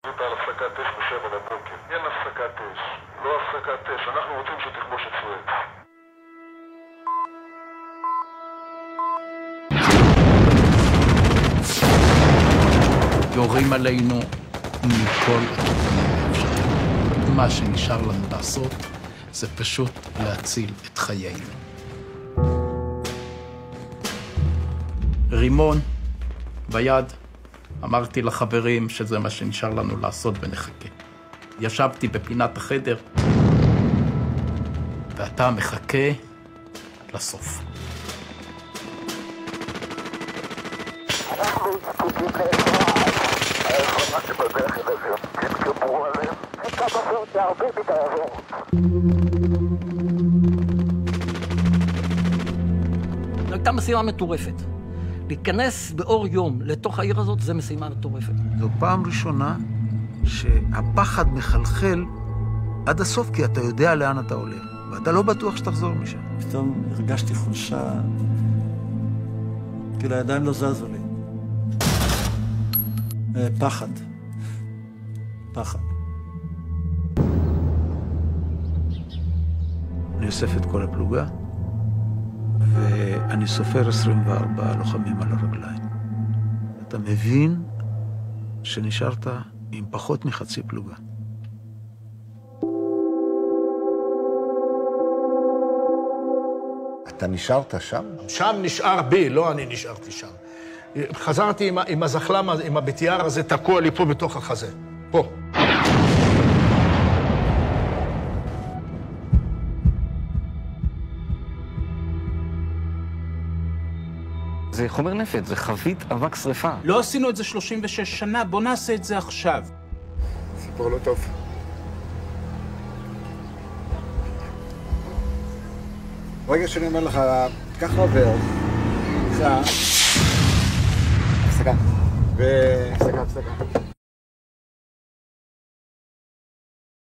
על הפסקת אש ב7 בבוקר. אין הפסקת אש. לא הפסקת אש. אנחנו רוצים שתכבוש את סואץ. יורים עלינו מכל הכיוונים. מה שנשאר לנו לעשות זה פשוט להציל את חיינו. רימון ביד, אמרתי לחברים שזה מה שנשאר לנו לעשות ונחכה. ישבתי בפינת החדר, ואתה מחכה לסוף. אנחנו זקוקים לעזרה. האחרונה שבדרך הזאת, תתגברו עליהם. כמה זאת הרבה מדי עבור. הייתה משימה מטורפת. להיכנס באור יום לתוך העיר הזאת, זה משימה מטורפת. זו פעם ראשונה שהפחד מחלחל עד הסוף, כי אתה יודע לאן אתה הולך, ואתה לא בטוח שתחזור משם. פתאום הרגשתי חולשה, כאילו הידיים לא זזו לי. פחד. פחד. אני אוסף את כל הפלוגה, ואני סופר 24 לוחמים על הרגליים. אתה מבין שנשארת עם פחות מחצי פלוגה. אתה נשארת שם? שם נשאר בי, לא אני נשארתי שם. חזרתי עם הזחלם, עם הבטיאר הזה, תקוע לי פה בתוך החזה. פה. זה חומר נפץ, זה חבית אבק שריפה. לא עשינו את זה 36 שנה, בוא נעשה את זה עכשיו. סיפור לא טוב. רגע שאני אומר לך, ככה עובר, סע, הפסקה, הפסקה.